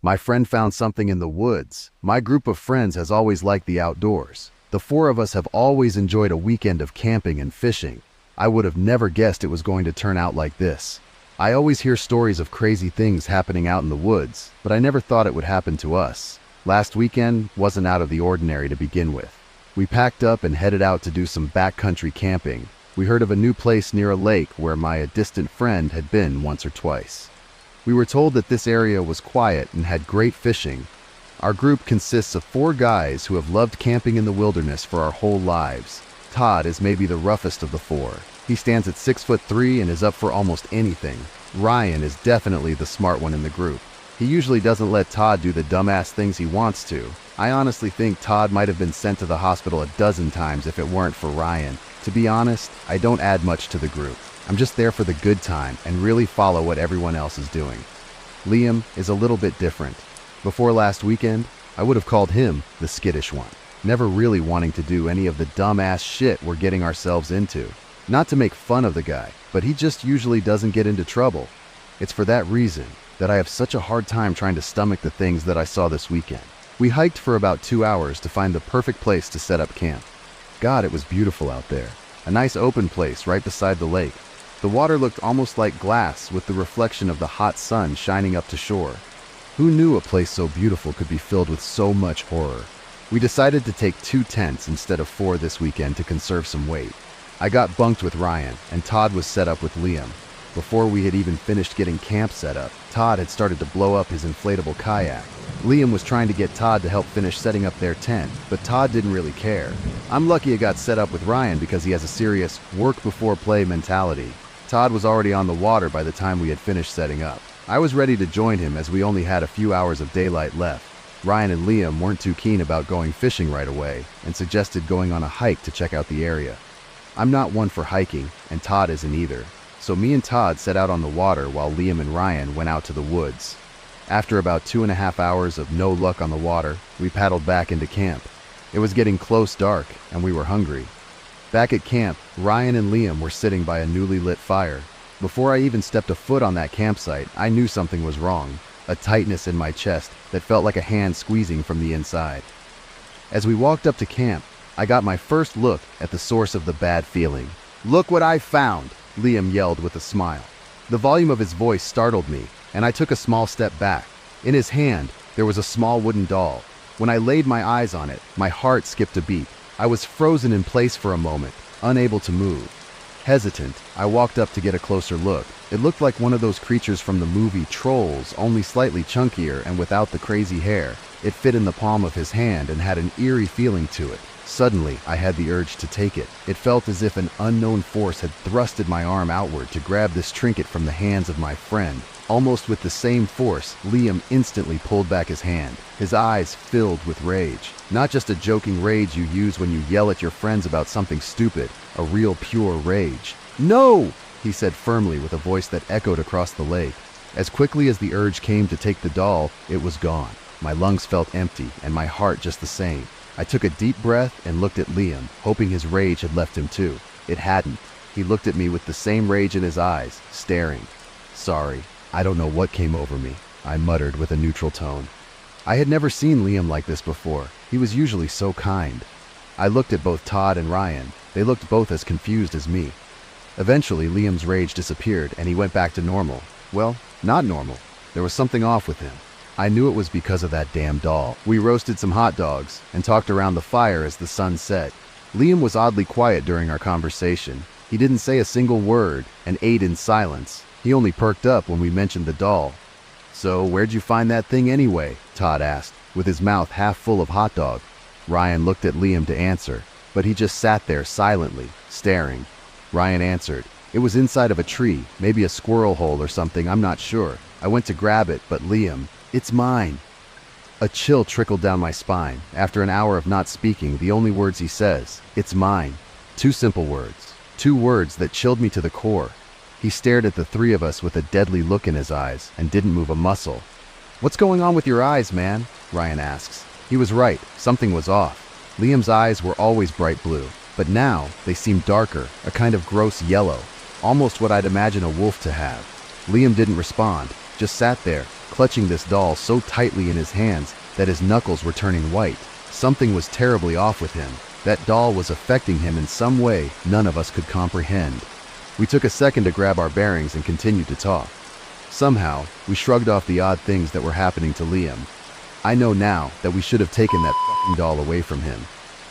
My friend found something in the woods. My group of friends has always liked the outdoors. The four of us have always enjoyed a weekend of camping and fishing. I would have never guessed it was going to turn out like this. I always hear stories of crazy things happening out in the woods, but I never thought it would happen to us. Last weekend wasn't out of the ordinary to begin with. We packed up and headed out to do some backcountry camping. We heard of a new place near a lake where my distant friend had been once or twice. We were told that this area was quiet and had great fishing. Our group consists of 4 guys who have loved camping in the wilderness for our whole lives. Todd is maybe the roughest of the 4. He stands at 6'3" and is up for almost anything. Ryan is definitely the smart one in the group. He usually doesn't let Todd do the dumbass things he wants to. I honestly think Todd might have been sent to the hospital a dozen times if it weren't for Ryan. To be honest, I don't add much to the group. I'm just there for the good time and really follow what everyone else is doing. Liam is a little bit different. Before last weekend, I would have called him the skittish one, never really wanting to do any of the dumbass shit we're getting ourselves into. Not to make fun of the guy, but he just usually doesn't get into trouble. It's for that reason that I have such a hard time trying to stomach the things that I saw this weekend. We hiked for about 2 hours to find the perfect place to set up camp. God, it was beautiful out there. A nice open place right beside the lake. The water looked almost like glass with the reflection of the hot sun shining up to shore. Who knew a place so beautiful could be filled with so much horror? We decided to take 2 tents instead of 4 this weekend to conserve some weight. I got bunked with Ryan, and Todd was set up with Liam. Before we had even finished getting camp set up, Todd had started to blow up his inflatable kayak. Liam was trying to get Todd to help finish setting up their tent, but Todd didn't really care. I'm lucky I got set up with Ryan because he has a serious work-before-play mentality. Todd was already on the water by the time we had finished setting up. I was ready to join him as we only had a few hours of daylight left. Ryan and Liam weren't too keen about going fishing right away and suggested going on a hike to check out the area. I'm not one for hiking, and Todd isn't either, so me and Todd set out on the water while Liam and Ryan went out to the woods. After about 2.5 hours of no luck on the water, we paddled back into camp. It was getting close dark, and we were hungry. Back at camp, Ryan and Liam were sitting by a newly lit fire. Before I even stepped a foot on that campsite, I knew something was wrong, a tightness in my chest that felt like a hand squeezing from the inside. As we walked up to camp, I got my first look at the source of the bad feeling. "Look what I found!" Liam yelled with a smile. The volume of his voice startled me, and I took a small step back. In his hand, there was a small wooden doll. When I laid my eyes on it, my heart skipped a beat. I was frozen in place for a moment, unable to move. Hesitant, I walked up to get a closer look. It looked like one of those creatures from the movie Trolls, only slightly chunkier and without the crazy hair. It fit in the palm of his hand and had an eerie feeling to it. Suddenly, I had the urge to take it. It felt as if an unknown force had thrusted my arm outward to grab this trinket from the hands of my friend. Almost with the same force, Liam instantly pulled back his hand, his eyes filled with rage. Not just a joking rage you use when you yell at your friends about something stupid, a real pure rage. "No!" he said firmly with a voice that echoed across the lake. As quickly as the urge came to take the doll, it was gone. My lungs felt empty, and my heart just the same. I took a deep breath and looked at Liam, hoping his rage had left him too. It hadn't. He looked at me with the same rage in his eyes, staring. "Sorry, I don't know what came over me," I muttered with a neutral tone. I had never seen Liam like this before. He was usually so kind. I looked at both Todd and Ryan. They looked both as confused as me. Eventually, Liam's rage disappeared and he went back to normal. Well, not normal. There was something off with him. I knew it was because of that damn doll. We roasted some hot dogs and talked around the fire as the sun set. Liam was oddly quiet during our conversation. He didn't say a single word and ate in silence. He only perked up when we mentioned the doll. "So, where'd you find that thing anyway?" Todd asked, with his mouth half full of hot dog. Ryan looked at Liam to answer, but he just sat there silently, staring. Ryan answered, "It was inside of a tree, maybe a squirrel hole or something, I'm not sure. I went to grab it, but Liam, it's mine." A chill trickled down my spine. After an hour of not speaking, the only words he says, "It's mine." 2 simple words. 2 words that chilled me to the core. He stared at the 3 of us with a deadly look in his eyes and didn't move a muscle. "What's going on with your eyes, man?" Ryan asks. He was right. Something was off. Liam's eyes were always bright blue, but now they seemed darker, a kind of gross yellow, almost what I'd imagine a wolf to have. Liam didn't respond. just sat there, clutching this doll so tightly in his hands that his knuckles were turning white. Something was terribly off with him. That doll was affecting him in some way none of us could comprehend. We took a second to grab our bearings and continued to talk. Somehow, we shrugged off the odd things that were happening to Liam. I know now that we should have taken that fucking doll away from him.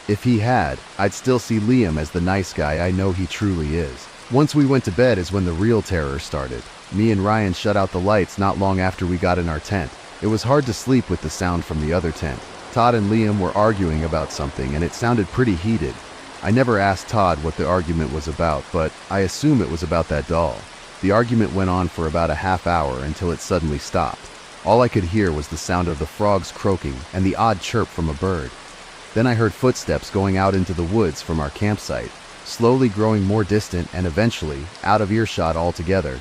If he had, I'd still see Liam as the nice guy I know he truly is. Once we went to bed is when the real terror started. Me and Ryan shut out the lights not long after we got in our tent. It was hard to sleep with the sound from the other tent. Todd and Liam were arguing about something and it sounded pretty heated. I never asked Todd what the argument was about, but I assume it was about that doll. The argument went on for about a half hour until it suddenly stopped. All I could hear was the sound of the frogs croaking and the odd chirp from a bird. Then I heard footsteps going out into the woods from our campsite, slowly growing more distant and eventually out of earshot altogether.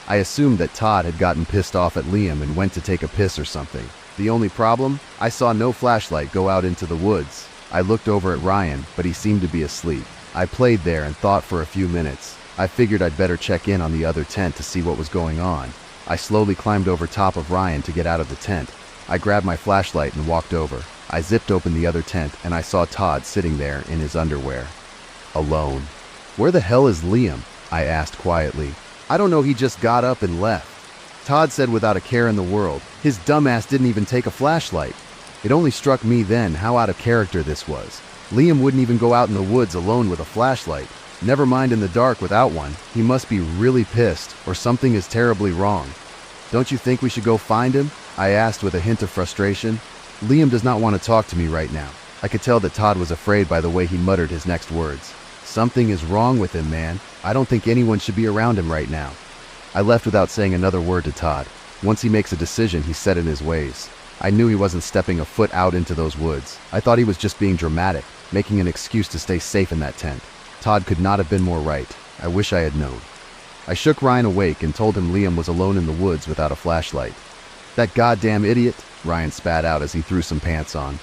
I assumed that Todd had gotten pissed off at Liam and went to take a piss or something. The only problem? I saw no flashlight go out into the woods. I looked over at Ryan, but he seemed to be asleep. I played there and thought for a few minutes. I figured I'd better check in on the other tent to see what was going on. I slowly climbed over top of Ryan to get out of the tent. I grabbed my flashlight and walked over. I zipped open the other tent and I saw Todd sitting there in his underwear. Alone. Where the hell is Liam? I asked quietly. I don't know, he just got up and left. Todd said without a care in the world. His dumbass didn't even take a flashlight. It only struck me then how out of character this was. Liam wouldn't even go out in the woods alone with a flashlight. Never mind in the dark without one. He must be really pissed, or something is terribly wrong. Don't you think we should go find him? I asked with a hint of frustration. Liam does not want to talk to me right now. I could tell that Todd was afraid by the way he muttered his next words. Something is wrong with him, man. I don't think anyone should be around him right now. I left without saying another word to Todd. Once he makes a decision, he's set in his ways. I knew he wasn't stepping a foot out into those woods. I thought he was just being dramatic, making an excuse to stay safe in that tent. Todd could not have been more right. I wish I had known. I shook Ryan awake and told him Liam was alone in the woods without a flashlight. That goddamn idiot, Ryan spat out as he threw some pants on.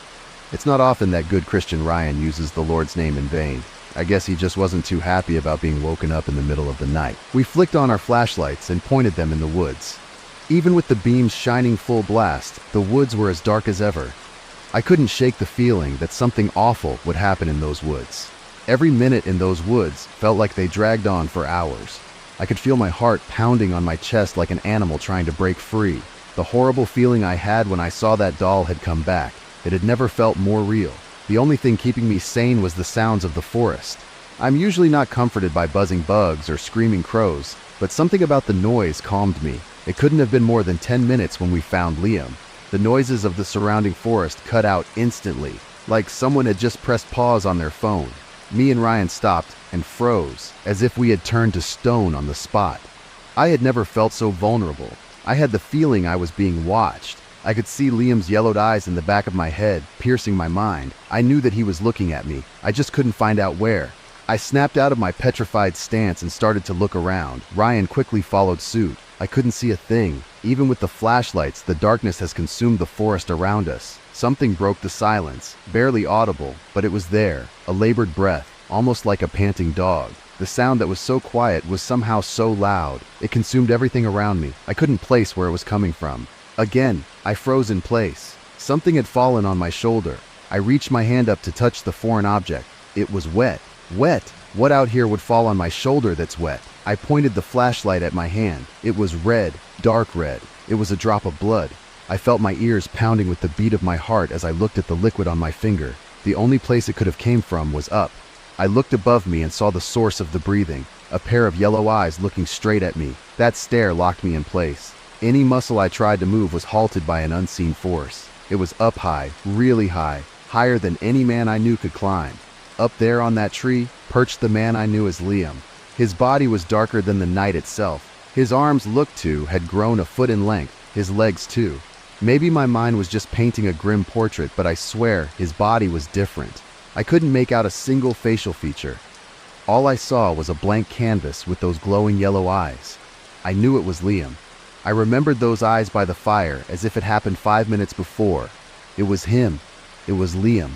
It's not often that good Christian Ryan uses the Lord's name in vain. I guess he just wasn't too happy about being woken up in the middle of the night. We flicked on our flashlights and pointed them in the woods. Even with the beams shining full blast, the woods were as dark as ever. I couldn't shake the feeling that something awful would happen in those woods. Every minute in those woods felt like they dragged on for hours. I could feel my heart pounding on my chest like an animal trying to break free. The horrible feeling I had when I saw that doll had come back. It had never felt more real. The only thing keeping me sane was the sounds of the forest. I'm usually not comforted by buzzing bugs or screaming crows, but something about the noise calmed me. It couldn't have been more than 10 minutes when we found Liam. The noises of the surrounding forest cut out instantly, like someone had just pressed pause on their phone. Me and Ryan stopped and froze, as if we had turned to stone on the spot. I had never felt so vulnerable. I had the feeling I was being watched. I could see Liam's yellowed eyes in the back of my head, piercing my mind. I knew that he was looking at me. I just couldn't find out where. I snapped out of my petrified stance and started to look around. Ryan quickly followed suit. I couldn't see a thing. Even with the flashlights, the darkness has consumed the forest around us. Something broke the silence, barely audible, but it was there, a labored breath, almost like a panting dog. The sound that was so quiet was somehow so loud. It consumed everything around me. I couldn't place where it was coming from. Again, I froze in place. Something had fallen on my shoulder. I reached my hand up to touch the foreign object. It was wet. Wet! What out here would fall on my shoulder that's wet? I pointed the flashlight at my hand. It was red, dark red. It was a drop of blood. I felt my ears pounding with the beat of my heart as I looked at the liquid on my finger. The only place it could have came from was up. I looked above me and saw the source of the breathing, a pair of yellow eyes looking straight at me. That stare locked me in place. Any muscle I tried to move was halted by an unseen force. It was up high, really high, higher than any man I knew could climb. Up there on that tree, perched the man I knew as Liam. His body was darker than the night itself. His arms looked to had grown a foot in length, his legs too. Maybe my mind was just painting a grim portrait, but I swear his body was different. I couldn't make out a single facial feature. All I saw was a blank canvas with those glowing yellow eyes. I knew it was Liam. I remembered those eyes by the fire as if it happened 5 minutes before. It was him. It was Liam.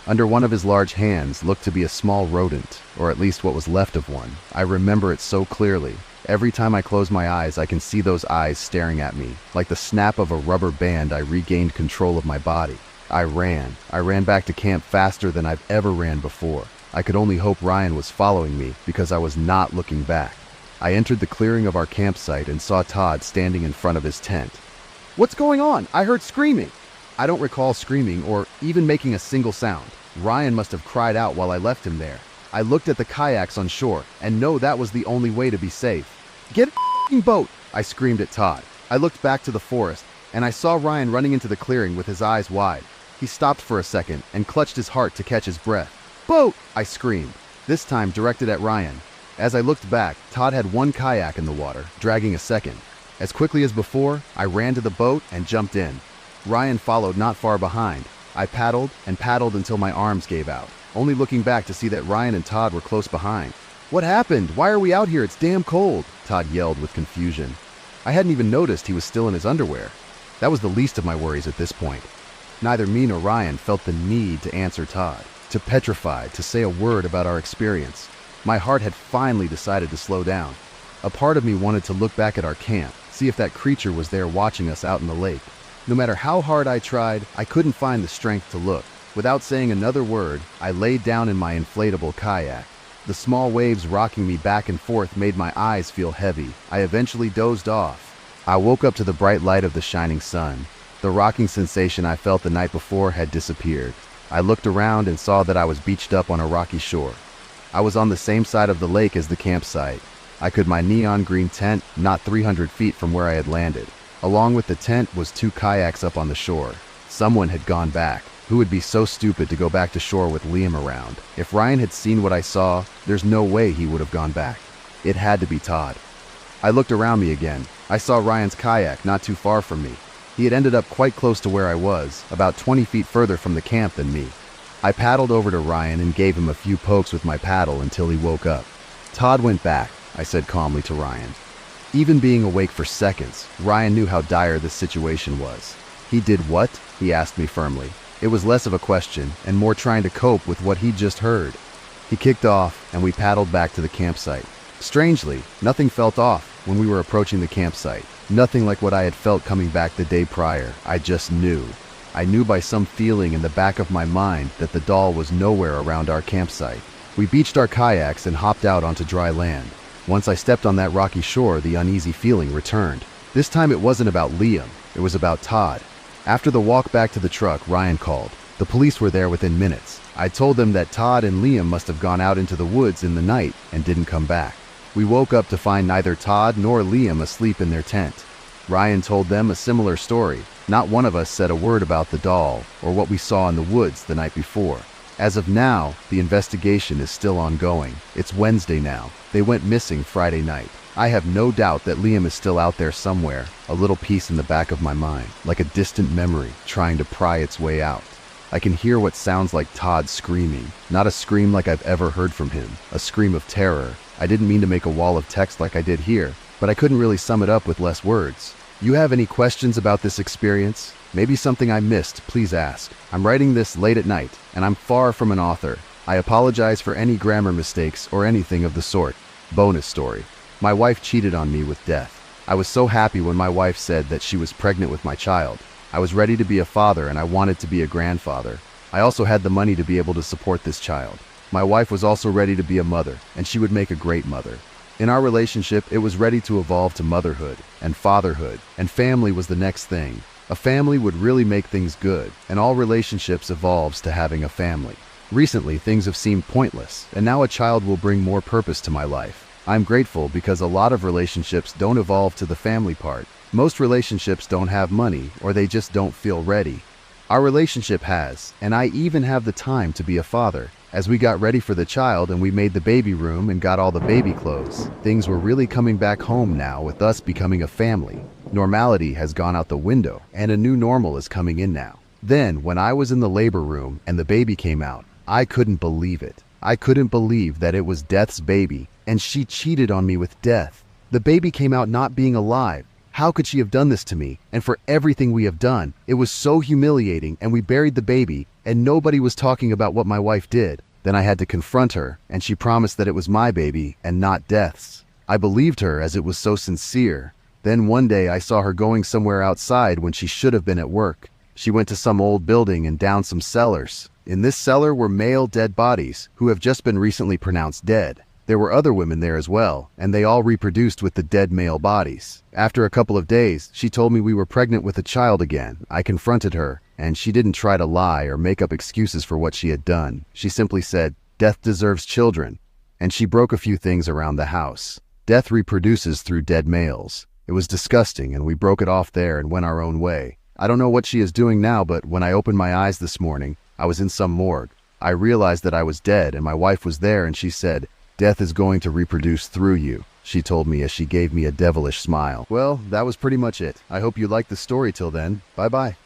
Under one of his large hands looked to be a small rodent, or at least what was left of one. I remember it so clearly. Every time I close my eyes, I can see those eyes staring at me. Like the snap of a rubber band, I regained control of my body. I ran. I ran back to camp faster than I've ever ran before. I could only hope Ryan was following me because I was not looking back. I entered the clearing of our campsite and saw Todd standing in front of his tent. "What's going on? I heard screaming." I don't recall screaming or even making a single sound. Ryan must have cried out while I left him there. I looked at the kayaks on shore and know that was the only way to be safe. "Get a f***ing boat!" I screamed at Todd. I looked back to the forest and I saw Ryan running into the clearing with his eyes wide. He stopped for a second and clutched his heart to catch his breath. "Boat!" I screamed, this time directed at Ryan. As I looked back, Todd had one kayak in the water, dragging a second. As quickly as before, I ran to the boat and jumped in. Ryan followed not far behind. I paddled and paddled until my arms gave out, only looking back to see that Ryan and Todd were close behind. "What happened? Why are we out here? It's damn cold," Todd yelled with confusion. I hadn't even noticed he was still in his underwear. That was the least of my worries at this point. Neither me nor Ryan felt the need to answer Todd, to petrify, to say a word about our experience. My heart had finally decided to slow down. A part of me wanted to look back at our camp, see if that creature was there watching us out in the lake. No matter how hard I tried, I couldn't find the strength to look. Without saying another word, I laid down in my inflatable kayak. The small waves rocking me back and forth made my eyes feel heavy. I eventually dozed off. I woke up to the bright light of the shining sun. The rocking sensation I felt the night before had disappeared. I looked around and saw that I was beached up on a rocky shore. I was on the same side of the lake as the campsite. I could my neon green tent not 300 feet from where I had landed. Along with the tent was 2 kayaks up on the shore. Someone had gone back. Who would be so stupid to go back to shore with Liam around? If Ryan had seen what I saw, there's no way he would have gone back. It had to be Todd. I looked around me again. I saw Ryan's kayak not too far from me. He had ended up quite close to where I was, about 20 feet further from the camp than me. I paddled over to Ryan and gave him a few pokes with my paddle until he woke up. "Todd went back," I said calmly to Ryan. Even being awake for seconds, Ryan knew how dire this situation was. "He did what?" he asked me firmly. It was less of a question and more trying to cope with what he'd just heard. He kicked off and we paddled back to the campsite. Strangely, nothing felt off when we were approaching the campsite. Nothing like what I had felt coming back the day prior. I just knew. I knew by some feeling in the back of my mind that the doll was nowhere around our campsite. We beached our kayaks and hopped out onto dry land. Once I stepped on that rocky shore, the uneasy feeling returned. This time it wasn't about Liam, it was about Todd. After the walk back to the truck, Ryan called. The police were there within minutes. I told them that Todd and Liam must have gone out into the woods in the night and didn't come back. We woke up to find neither Todd nor Liam asleep in their tent. Ryan told them a similar story. Not one of us said a word about the doll or what we saw in the woods the night before. As of now, the investigation is still ongoing. It's Wednesday now. They went missing Friday night. I have no doubt that Liam is still out there somewhere, a little piece in the back of my mind, like a distant memory trying to pry its way out. I can hear what sounds like Todd screaming, not a scream like I've ever heard from him, a scream of terror. I didn't mean to make a wall of text like I did here, but I couldn't really sum it up with less words. You have any questions about this experience? Maybe something I missed, please ask. I'm writing this late at night, and I'm far from an author. I apologize for any grammar mistakes or anything of the sort. Bonus story. My wife cheated on me with death. I was so happy when my wife said that she was pregnant with my child. I was ready to be a father and I wanted to be a grandfather. I also had the money to be able to support this child. My wife was also ready to be a mother, and she would make a great mother. In our relationship, it was ready to evolve to motherhood and fatherhood, and family was the next thing. A family would really make things good, and all relationships evolves to having a family. Recently, things have seemed pointless, and now a child will bring more purpose to my life. I'm grateful because a lot of relationships don't evolve to the family part. Most relationships don't have money, or they just don't feel ready. Our relationship has, and I even have the time to be a father. As we got ready for the child and we made the baby room and got all the baby clothes, things were really coming back home now with us becoming a family. Normality has gone out the window, and a new normal is coming in now. Then, when I was in the labor room and the baby came out, I couldn't believe it. I couldn't believe that it was Death's baby, and she cheated on me with Death. The baby came out not being alive. How could she have done this to me? And for everything we have done, it was so humiliating, and we buried the baby, and nobody was talking about what my wife did. Then I had to confront her, and she promised that it was my baby and not Death's. I believed her as it was so sincere. Then one day I saw her going somewhere outside when she should have been at work. She went to some old building and down some cellars. In this cellar were male dead bodies who have just been recently pronounced dead. There were other women there as well, and they all reproduced with the dead male bodies. After a couple of days, she told me we were pregnant with a child again. I confronted her, and she didn't try to lie or make up excuses for what she had done. She simply said, "Death deserves children." And she broke a few things around the house. Death reproduces through dead males. It was disgusting, and we broke it off there and went our own way. I don't know what she is doing now, but when I opened my eyes this morning, I was in some morgue. I realized that I was dead, and my wife was there, and she said, "Death is going to reproduce through you," she told me as she gave me a devilish smile. Well, that was pretty much it. I hope you liked the story till then. Bye-bye.